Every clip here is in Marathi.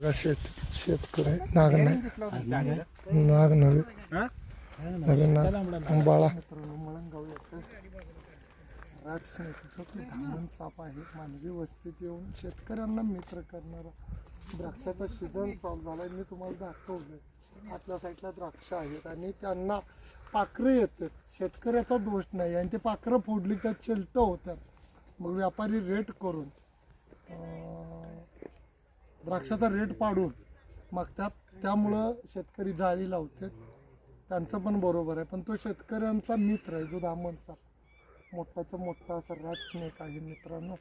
शेतकरी नाग नव्हे बाळा मळंगाव येथे जो की धामण साप आहे मानवी वस्तीत येऊन शेतकऱ्यांना मित्र करणारा द्राक्षाचा सीझन चालू झालाय. मी तुम्हाला दाखवलंय आतल्या साईडला द्राक्ष आहेत आणि त्यांना पाखरं येतात. शेतकऱ्याचा दोष नाही आणि ते पाखरं फोडली त्यात चिलटं होतात. मग व्यापारी रेट करून द्राक्षाचा रेट पाडून मागतात. त्यामुळं शेतकरी जाळी लावतात. त्यांचं पण बरोबर आहे. पण तो शेतकऱ्यांचा मित्र आहे जो धामण साप मोठाचा मोठा असा रॅट स्नेक आहे मित्रांनो.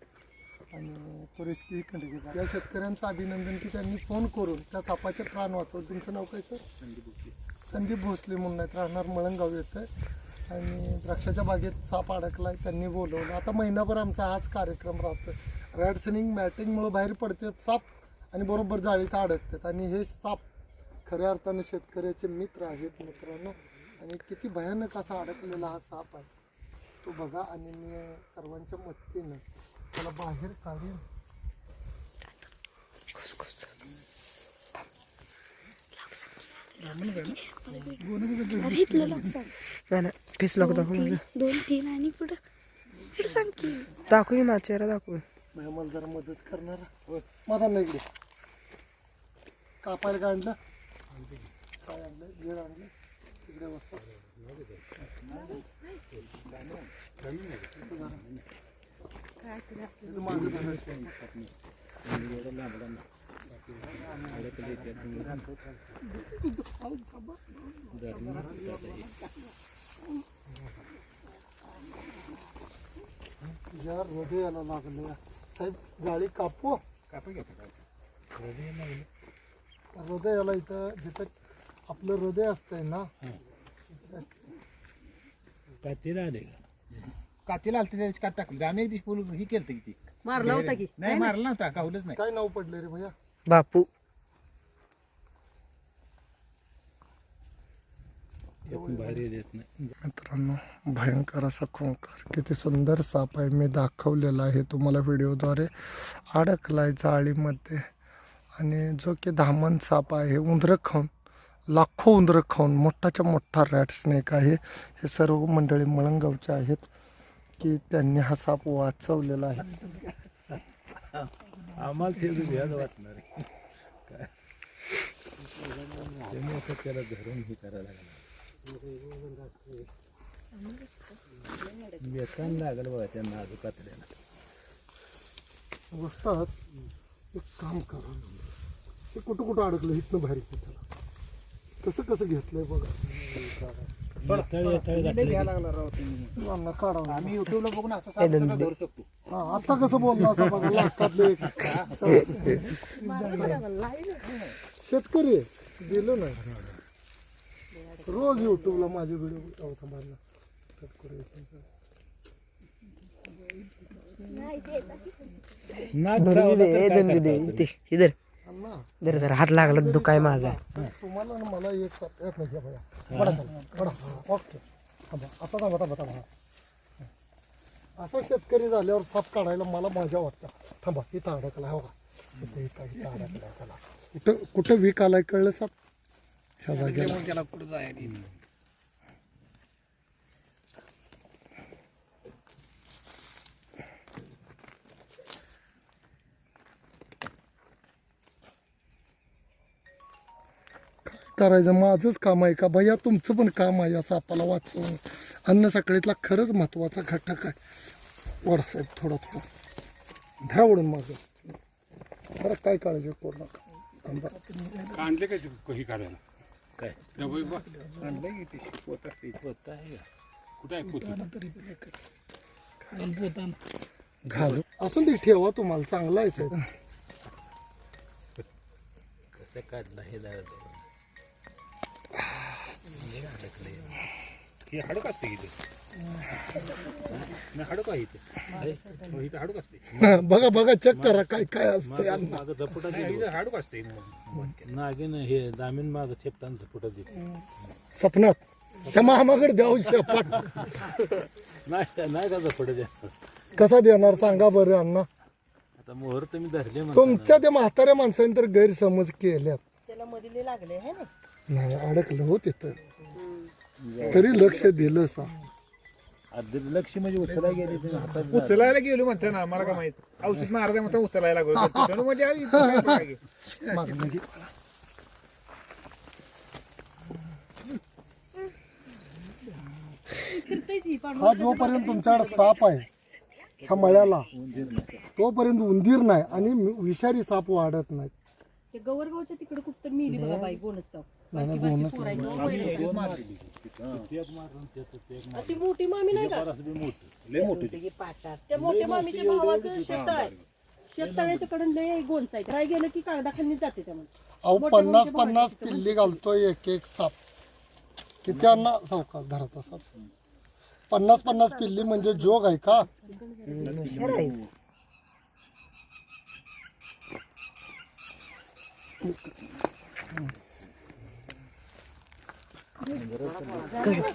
आणि तो रिस्की कंडिशन या शेतकऱ्यांचं अभिनंदन की त्यांनी फोन करून त्या सापाचे प्राण वाचवले. तुमचं नाव काय सर? संदीप भोसले म्हणून आहेत, राहणार मळंगाव येतं. आणि द्राक्षाच्या बागेत साप अडकलाय, त्यांनी बोलवलं. आता महिनाभर आमचा हाच कार्यक्रम राहतो. रॅट स्नेक मॅटिंगमुळं बाहेर पडतात साप आणि बरोबर जाळीत अडकतात. आणि हे साप खऱ्या अर्थाने शेतकऱ्याचे मित्र आहेत मित्रांनो. आणि किती भयानक असा अडकलेला हा साप आहे तो बघा. आणि मी सर्वांच्या मदतीनं त्याला बाहेर काढून दोन तीन आणि पुढे सांग की दाखवू ना चेहरा दाखवू. मला जरा मदत करणार माझा नाही इकडे कापायला काढलं काय आणलं वेळ आणलं तिकडे वस्ता तुझ्या हृदयाला लागलं साहेब. जाळी कापू हृदयाला इथं जिथं आपलं हृदय असतंय ना कातीला आलते त्याची कात टाकली. आम्ही एक दिवस बोलू ही केलं की मारला होता की नाही मारला नव्हता कावलंच नाही. काय नाव पडले रे भैया? बापू मित्रांनो भयंकर असा खोंकार किती सुंदर साप आहे. मी दाखवलेला आहे तुम्हाला व्हिडिओद्वारे. अडकलाय जाळीमध्ये. आणि जो की धामण साप आहे उंदरं खाऊन लाखो उंदरं खाऊन मोठाच्या मोठा रॅट स्नेक आहे. हे सर्व मंडळी मळंगावचे आहेत की त्यांनी हा साप वाचवलेला आहे. आम्हाला ते वाटणार त्याला धरून हे करायला लागलं. वेतन लागल बघा त्यांना आजू कातड्याला. गोष्ट एक काम करा ते कुठं कुठं अडकलं इथनं बाहेर त्याला कसं कसं घेतलंय बघा. आम्ही युट्यूबला बघून असं साप धरू शकतो. आता कसं बोलला असं बघा लाखातले शेतकरी गेलो नाही. रोज युट्यूबला माझे व्हिडिओ थांबायला इधर जर हात लागला दुखाय माझा. तुम्हाला ना मला एक साप येत नाही भैया. ओके आता थांबा. असा शेतकरी झाल्यावर साप काढायला मला मजा वाटतं. थांबा इथं अडकला हो का इथं अडकला त्याला कुठं वीक आलाय कळलं साप ह्या जागेला कुठं जायला. करायचं माझंच काम आहे का भैया? तुमचं पण काम आहे या सापाला वाचवून. अन्न साखळीतला खरंच महत्वाचा घटक आहे. वडा साहेब थोडा धरा ओढून माझं बरं काय काळजी करू नका. आणले काय काही काढायला काय आणलंय की ते पोत असते पोत आहे का कुठं आहे पोत घालू असून ते ठेवा तुम्हाला चांगला आहे साहेब. कसं काढलं हे हे हाडूक असते इथे हाडूक आहे इथे हाडूक असते. बघा बघा चेक करा काय काय असते. माझं झपटा हाडूक असते नागिन हे दामीन माझं चेपटान झपटा दे सपनात त्या मामाकडे द्याव शेपाट नाही नाही का झपटा द्या कसा देणार सांगा बरं अण्णा. आता आता मोहर तुम्ही धरले म्हणता तुमच्या त्या म्हाताऱ्या माणसाने तर गैरसमज केल्यात. त्याला मध्ये लागले है ना. नाही अडकलं हो तिथं, तरी लक्ष दिलं सा. लक्ष म्हणजे उचलायला गेले ते हातात उचलायला गेलो म्हणते ना, मला काय माहित. औषध मारता म्हणता उचलायला लागलो म्हणजे आम्ही इथं काय बघा. मागणं घे. हा जोपर्यंत तुमच्याकडे साप आहे ह्या मळ्याला, तोपर्यंत उंदीर नाही आणि विषारी साप वाढत नाहीत. ते गवरगावच्या तिकडे खूप तर मिली बघा बाई गोनच चाव. नाही नाही, बोनस नाही. ती मोठी मामी नाही का, लय मोठे त्या मोठ्या मामीच्या भावाचं शेततळ आहे. शेततळ्याच्या कडून लय गोनच आहे. काय गेलं की कागदाखाली जाते त्यामध्ये. अहो 50-50 पिल्ली घालतोय एक एक साप. किती अन्ना सावकाश धरत असतात. 50-50 पिल्ली म्हणजे जोग आहे का?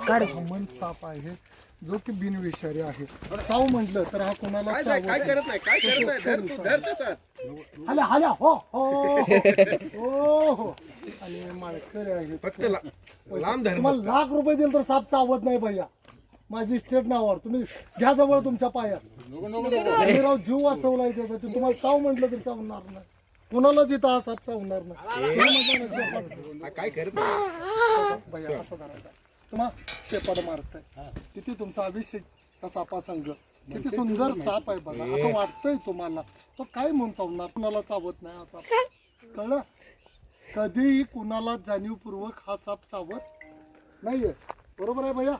कॉमन साप आहे जो की बिनविषारी आहे. चाव म्हटलं तर हा कोणाला काय करत नाही. हाल्या हाल्या हो हो हो हो. आणि माळकरी आहे फक्त तुम्हाला लाख रुपये दिले तर साप चावत नाही भैया. माझी स्टेट नावावर तुम्ही घ्या जवळ तुमच्या पायात. राव जीव वाचवलाय त्याचा. ते तुम्हाला चाव म्हटलं तर चावणार नाही. कुणालाच इथं हा साप चावणार नाही. काय करत भैया असं करायचं. तुम्हाला शेपाड मारताय किती तुमचा अभिषेक त्या सापासंग. किती सुंदर साप आहे बघा. असं वाटतंय तुम्हाला तो काय म्हणून चावणार. कुणाला चावत नाही हा साप. कळलं. कधीही कुणाला जाणीवपूर्वक हा साप चावत नाहीये. बरोबर आहे भैया.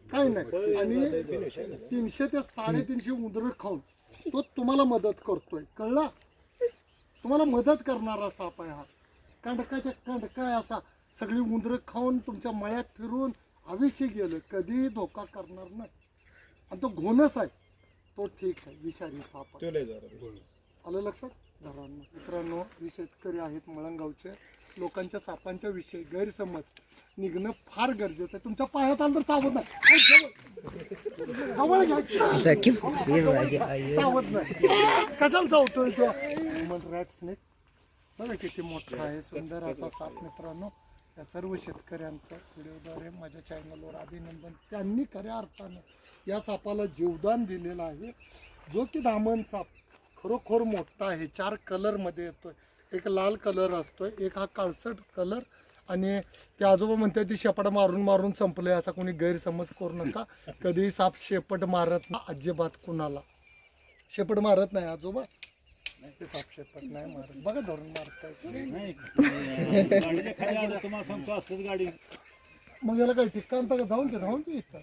काय नाही. आणि 300 ते 350 उंदरं खाऊन तो तुम्हाला मदत करतोय. कळला. तुम्हाला मदत करणारा साप आहे हा. कंडकाच्या कंडका असा सगळी उंदरं खाऊन तुमच्या मळ्यात फिरून आयुष्य गेलं. कधीही धोका करणार नाही. आणि तो घोणच आहे तो ठीक आहे. विषारी साप आहे. आलं लक्षात. धरांनो मित्रांनो, हे शेतकरी आहेत मळंगावचे. लोकांच्या सापांच्या विषयी गैरसमज निघणं फार गरजेचं आहे. तुमच्या पायात आलं तर चावत नाही. जवळ घ्या. चावत नाही. कशाला चावतोय तो. रॅट स्नेक बघा किती मोठा आहे. सुंदर असा साप. मित्रांनो, या सर्व शेतकऱ्यांचं व्हिडिओद्वारे माझ्या चॅनलवर अभिनंदन. त्यांनी खऱ्या अर्थानं या सापाला जीवदान दिलेलं आहे. जो की दामन साप खरोखर मोठा आहे. 4 कलरमध्ये येतोय. एक लाल कलर असतोय, एक हा काळसट कलर. आणि ते आजोबा म्हणतात ती शेपट मारून मारून संपलंय. असा कोणी गैरसमज करू नका. कधीही साप शेपट मारत नाही अजिबात. कुणाला शेपट मारत नाही आजोबा. ते साप शेपट नाही मारत. बघा धरून मारताय. तुम्हाला सांगतो असंच गाडी मग याला काही ठिकाण तर जाऊन ते राहून ते इथं.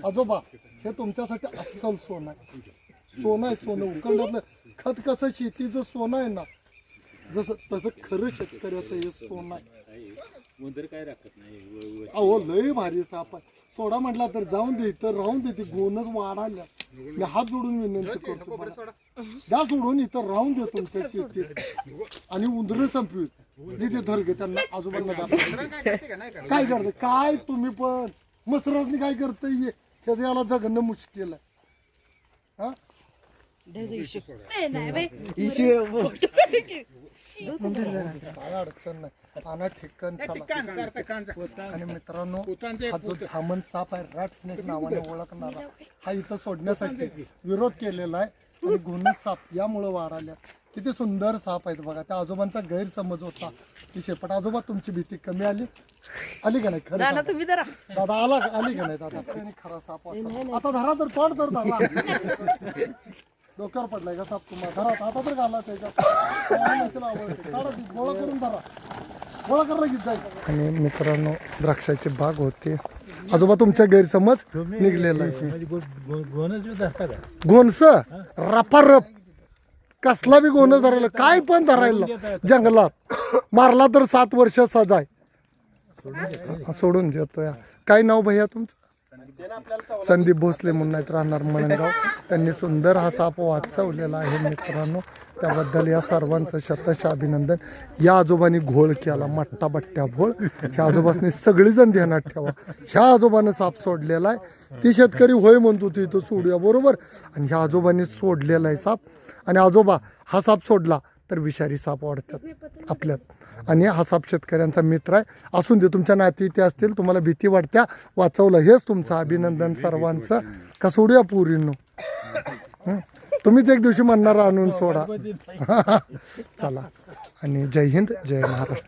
आजोबा हे तुमच्यासाठी अस्सल सोनं आहे. सोनं आहे सोनं. उकंडातलं खत कसं शेतीचं सोनं आहे ना, जसं तसं खरं शेतकऱ्याचं हे सोनं आहे. उंदर काय राखत नाही. अहो लय भारी साप आहे. सोडा म्हटला तर जाऊन दे. इथं राहून दे. ती गोनच वाढायला. मी हात जोडून विनंती करतो मला. द्या सोडून. इथं राहून दे तुमच्या शेतीत. आणि उंदरं संपवीत तिथे धर घे त्यांना. आजोबांना काय करते काय तुम्ही पण. मसराजनी काय करतंय त्याचं याला जगणं मुश्किल आहे. हा काय अडचण नाही. आणा ठिकाण चला. आणि मित्रांनो, हा जो धामण साप आहे रॅट स्नेक नावाने ओळखणारा, हा इथं सोडण्यासाठी विरोध केलेला आहे. आणि घोणस साप यामुळे वाढाल्या. किती सुंदर साप आहेत बघा. त्या आजोबांचा गैरसमज होता की शेपट. आजोबा तुमची भीती कमी आली का नाही. खरं दादा आली का नाही दादा. खरा साप वाचला. आता धरा तर तोंड तर धरा. डोक्यावर पडलाय का साप तुम्हाला. धरा आता तर घाला त्याच्यात. गोळा करून धरा. गोळा करून घेत जाईल. आणि मित्रांनो, द्राक्षाची बाग होती. आजोबा तुमच्या गैरसमज निघलेला आहे. गोनस रपारप कसला बी गोनस धरायला. काय पण धरायला जंगलात मारला तर 7 वर्ष सजाय. सोडून देतो. काय नाव भैया तुमचं. संदीप भोसले म्हणून नाहीत राहणार मळंगाव. त्यांनी सुंदर हा साप वाचवलेला आहे. मित्रांनो, त्याबद्दल या सर्वांचं शतश अभिनंदन. या आजोबांनी घोळ केला. मट्टा बट्ट्या घोळ. ह्या आजोबांनी सगळीजण ध्यानात ठेवा. ह्या आजोबानं साप सोडलेला आहे. ती शेतकरी होय म्हणतो ती इथं सोडूया बरोबर. आणि ह्या आजोबांनी सोडलेला आहे साप. आणि आजोबा हा साप सोडला तर विषारी साप वाढतात आपल्यात आणि हा साप शेतकऱ्यांचा मित्र आहे. असून दे तुमच्या नाती इथे असतील, तुम्हाला भीती वाटत्या, वाचवलं हेच तुमचं अभिनंदन सर्वांचं. का सोडूया पुरींनो? तुम्हीच एक दिवशी म्हणणार आणून सोडा. चला आणि जय हिंद, जय महाराष्ट्र.